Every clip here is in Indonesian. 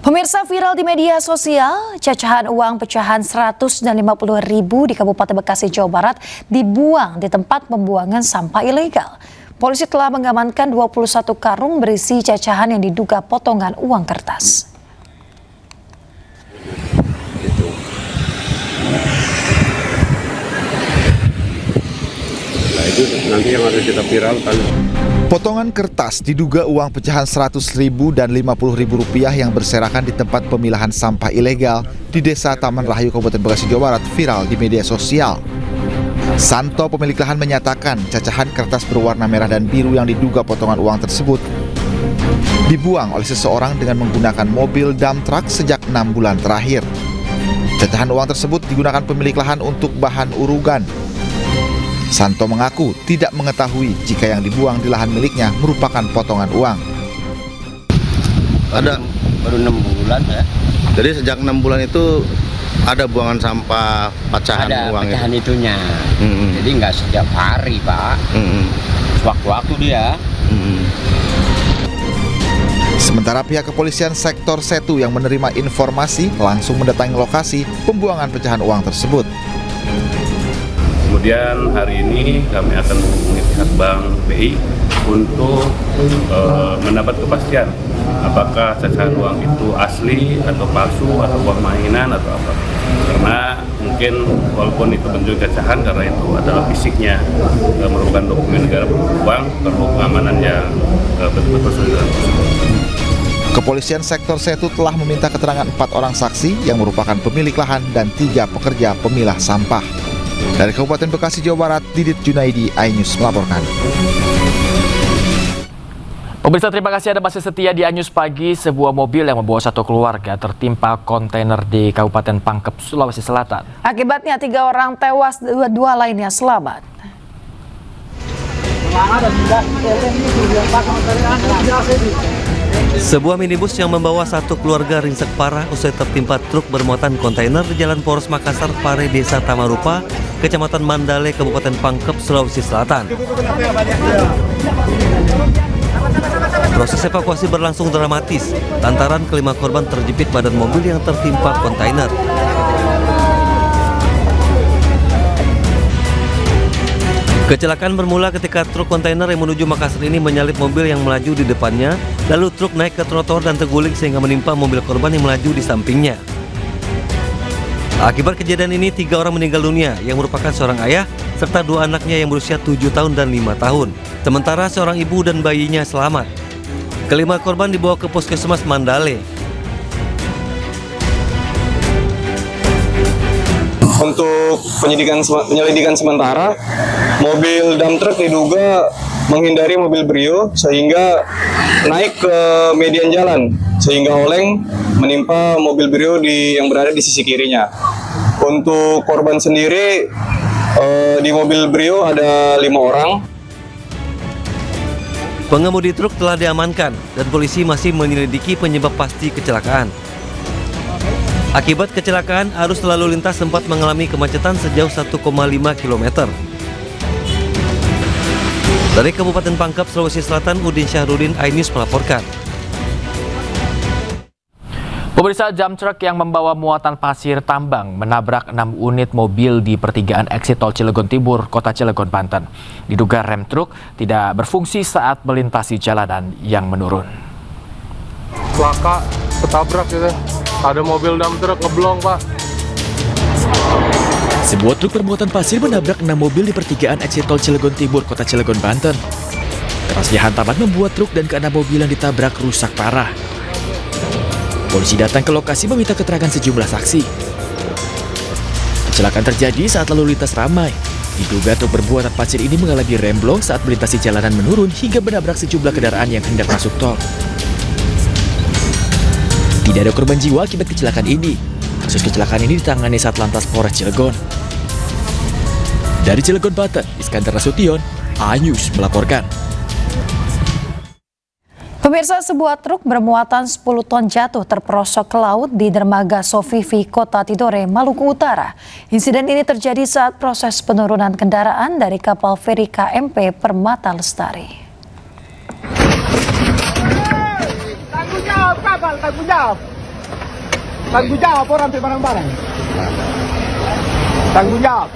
Pemirsa, viral di media sosial, cacahan uang pecahan 100 dan 50 ribu di Kabupaten Bekasi, Jawa Barat dibuang di tempat pembuangan sampah ilegal. Polisi telah mengamankan 21 karung berisi cacahan yang diduga potongan uang kertas. Nah, itu nanti yang harus kita viralkan. Potongan kertas diduga uang pecahan 100.000 dan 50.000 rupiah yang berserakan di tempat pemilahan sampah ilegal di Desa Taman Rahayu, Kabupaten Bekasi, Jawa Barat viral di media sosial. Santo, pemilik lahan, menyatakan cacahan kertas berwarna merah dan biru yang diduga potongan uang tersebut dibuang oleh seseorang dengan menggunakan mobil dump truck sejak 6 bulan terakhir. Cacahan uang tersebut digunakan pemilik lahan untuk bahan urugan. Santo mengaku tidak mengetahui jika yang dibuang di lahan miliknya merupakan potongan uang. Ada baru 6 bulan ya. Jadi sejak 6 bulan itu ada buangan sampah pecahan uang. Ada pecahan itunya. Jadi nggak setiap hari, Pak. Waktu-waktu dia. Sementara pihak kepolisian sektor Setu yang menerima informasi langsung mendatangi lokasi pembuangan pecahan uang tersebut. Kemudian hari ini kami akan menghubungi pihak Bank BI untuk mendapat kepastian apakah cacahan uang itu asli atau palsu atau uang mainan atau apa. Karena mungkin walaupun itu bentuk cacahan, karena itu adalah fisiknya merupakan dokumen negara beruang, perlu pengamanan yang betul-betul sudah. Kepolisian sektor Setu telah meminta keterangan 4 orang saksi yang merupakan pemilik lahan dan 3 pekerja pemilah sampah. Dari Kabupaten Bekasi, Jawa Barat, Didit Junaidi, iNews melaporkan. Pemirsa, terima kasih Anda masih setia di iNews Pagi. Sebuah mobil yang membawa satu keluarga tertimpa kontainer di Kabupaten Pangkep, Sulawesi Selatan. Akibatnya 3 orang tewas, 2 lainnya selamat. Sebuah minibus yang membawa satu keluarga ringsek parah usai tertimpa truk bermuatan kontainer di Jalan Poros Makassar, Pare, Desa Tamarupa, Kecamatan Mandale, Kabupaten Pangkep, Sulawesi Selatan. Proses evakuasi berlangsung dramatis lantaran kelima korban terjepit badan mobil yang tertimpa kontainer. Kecelakaan bermula ketika truk kontainer yang menuju Makassar ini menyalip mobil yang melaju di depannya, lalu truk naik ke trotoar dan terguling sehingga menimpa mobil korban yang melaju di sampingnya. Akibat kejadian ini 3 orang meninggal dunia yang merupakan seorang ayah serta 2 anaknya yang berusia 7 tahun dan 5 tahun. Sementara seorang ibu dan bayinya selamat. Kelima korban dibawa ke Puskesmas Mandale. Untuk penyelidikan sementara, mobil dump truck diduga menghindari mobil Brio sehingga naik ke median jalan sehingga oleng menimpa mobil Brio yang berada di sisi kirinya. Untuk korban sendiri di mobil Brio ada 5 orang. Pengemudi truk telah diamankan dan polisi masih menyelidiki penyebab pasti kecelakaan. Akibat kecelakaan, arus lalu lintas sempat mengalami kemacetan sejauh 1,5 km. Dari Kabupaten Pangkep, Sulawesi Selatan, Udin Syahrudin, iNews melaporkan. Pemirsa, dump truck yang membawa muatan pasir tambang menabrak 6 unit mobil di pertigaan eksit tol Cilegon Timur, Kota Cilegon, Banten. Diduga rem truk tidak berfungsi saat melintasi jalanan yang menurun. Celaka, ketabrak gitu. Ada mobil dump truck ngeblong, Pak. Sebuah truk bermuatan pasir menabrak 6 mobil di pertigaan eksit tol Cilegon Timur, Kota Cilegon, Banten. Kerasnya hantaman membuat truk dan ke-6 mobil yang ditabrak rusak parah. Polisi datang ke lokasi meminta keterangan sejumlah saksi. Kecelakaan terjadi saat lalu lintas ramai. Diduga truk bermuatan pasir ini mengalami remblong saat melintasi jalanan menurun hingga menabrak sejumlah kendaraan yang hendak masuk tol. Tidak ada korban jiwa akibat kecelakaan ini. Kasus kecelakaan ini ditangani Satlantas Polres Cilegon. Dari Cilegon, Banten, Iskandar Nasution, iNews melaporkan. Pemirsa, sebuah truk bermuatan 10 ton jatuh terperosok ke laut di dermaga Sofifi, Kota Tidore, Maluku Utara. Insiden ini terjadi saat proses penurunan kendaraan dari kapal feri KMP Permata Lestari. Tanggung jawab kapal, tanggung jawab. Tanggung jawab orang ambil barang-barang. Tanggung jawab.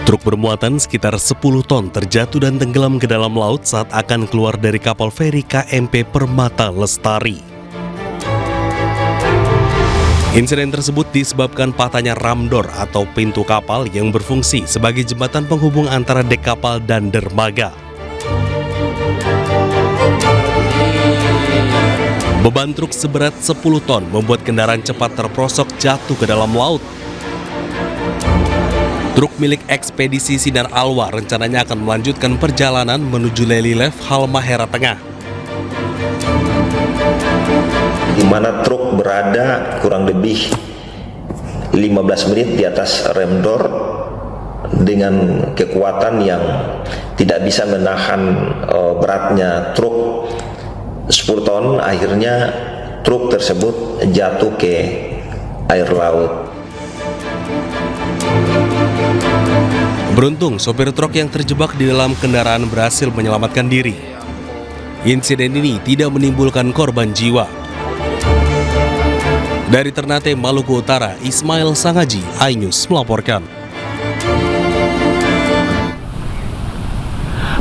Truk bermuatan sekitar 10 ton terjatuh dan tenggelam ke dalam laut saat akan keluar dari kapal feri KMP Permata Lestari. Insiden tersebut disebabkan patahnya ramdor atau pintu kapal yang berfungsi sebagai jembatan penghubung antara dek kapal dan dermaga. Beban truk seberat 10 ton membuat kendaraan cepat terprosok jatuh ke dalam laut. Truk milik ekspedisi Sinar Alwa rencananya akan melanjutkan perjalanan menuju Lelilev, Halmahera Tengah. Di mana truk berada kurang lebih 15 menit di atas rem door dengan kekuatan yang tidak bisa menahan beratnya truk 10 ton. Akhirnya truk tersebut jatuh ke air laut. Beruntung, sopir truk yang terjebak di dalam kendaraan berhasil menyelamatkan diri. Insiden ini tidak menimbulkan korban jiwa. Dari Ternate, Maluku Utara, Ismail Sangaji, iNews melaporkan.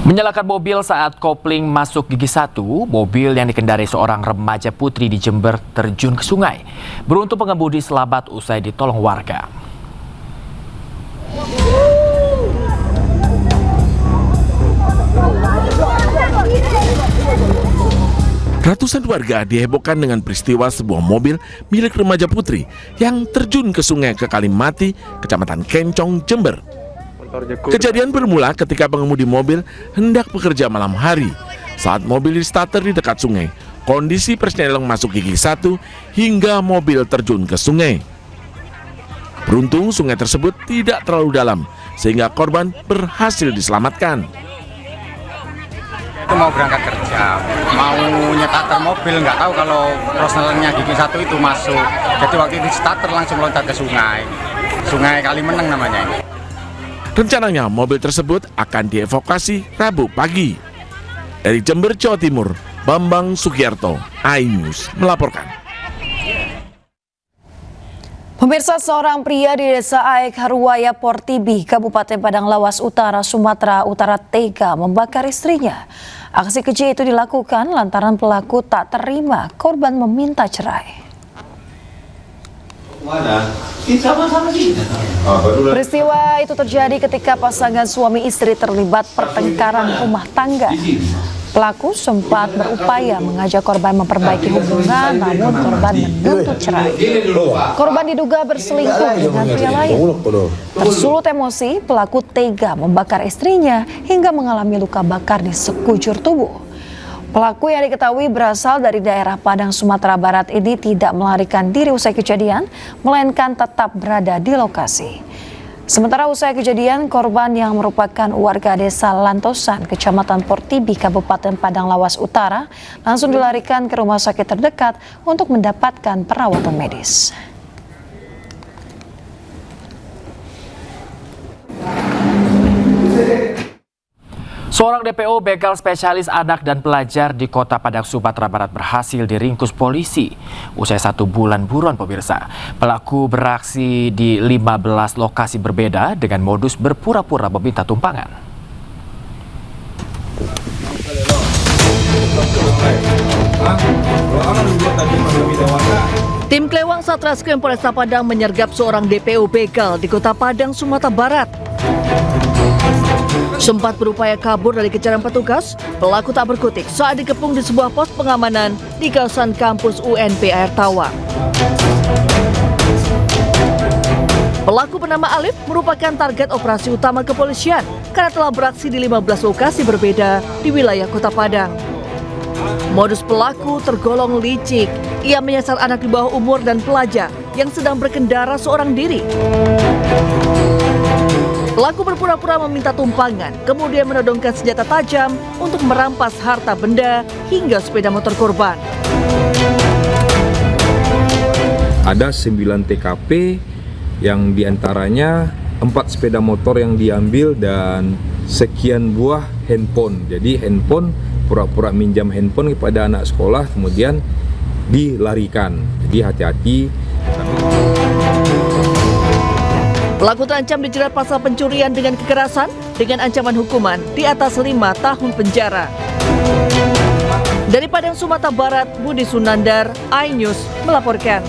Menyalakan mobil saat kopling masuk gigi 1, mobil yang dikendarai seorang remaja putri di Jember terjun ke sungai. Beruntung pengemudi selamat usai ditolong warga. Ratusan warga dihebohkan dengan peristiwa sebuah mobil milik remaja putri yang terjun ke sungai ke Kalimati, Kecamatan Kencong, Jember. Kejadian bermula ketika pengemudi mobil hendak bekerja malam hari. Saat mobil di starter di dekat sungai, kondisi persneleng masuk gigi 1 hingga mobil terjun ke sungai. Beruntung sungai tersebut tidak terlalu dalam sehingga korban berhasil diselamatkan. Itu mau berangkat kerja, mau nyetater mobil, nggak tahu kalau prosnelengnya gigi 1 itu masuk. Jadi waktu itu starter langsung loncat ke sungai Kalimeneng namanya ini. Rencananya mobil tersebut akan dievakuasi Rabu pagi. Dari Jember, Jawa Timur, Bambang Sugiarto, iNews melaporkan. Pemirsa, seorang pria di Desa Aek Haruwaya Portibi, Kabupaten Padang Lawas Utara, Sumatera Utara tega membakar istrinya. Aksi keji itu dilakukan lantaran pelaku tak terima korban meminta cerai. Peristiwa itu terjadi ketika pasangan suami istri terlibat pertengkaran rumah tangga. Pelaku sempat berupaya mengajak korban memperbaiki hubungan, namun korban menuntut cerai. Korban diduga berselingkuh dengan pria lain. Tersulut emosi, pelaku tega membakar istrinya hingga mengalami luka bakar di sekujur tubuh. Pelaku yang diketahui berasal dari daerah Padang, Sumatera Barat ini tidak melarikan diri usai kejadian, melainkan tetap berada di lokasi. Sementara usai kejadian, korban yang merupakan warga desa Lantosan, Kecamatan Portibi, Kabupaten Padang Lawas Utara, langsung dilarikan ke rumah sakit terdekat untuk mendapatkan perawatan medis. Seorang DPO begal spesialis anak dan pelajar di Kota Padang, Sumatera Barat berhasil diringkus polisi. Usai 1 bulan buron, pemirsa, pelaku beraksi di 15 lokasi berbeda dengan modus berpura-pura meminta tumpangan. Tim Klewang Satreskrim Polresta Padang menyergap seorang DPO begal di Kota Padang, Sumatera Barat. Sempat berupaya kabur dari kejaran petugas, pelaku tak berkutik saat dikepung di sebuah pos pengamanan di kawasan kampus UNP Air Tawang. Pelaku bernama Alif merupakan target operasi utama kepolisian karena telah beraksi di 15 lokasi berbeda di wilayah Kota Padang. Modus pelaku tergolong licik. Ia menyasar anak di bawah umur dan pelajar yang sedang berkendara seorang diri. Pelaku berpura-pura meminta tumpangan, kemudian menodongkan senjata tajam untuk merampas harta benda hingga sepeda motor korban. Ada 9 TKP yang diantaranya 4 sepeda motor yang diambil dan sekian buah handphone. Jadi handphone pura-pura minjam handphone kepada anak sekolah kemudian dilarikan. Jadi hati-hati. Pelaku terancam dijerat pasal pencurian dengan kekerasan dengan ancaman hukuman di atas 5 tahun penjara. Dari Padang, Sumatera Barat, Budi Sunandar, iNews melaporkan.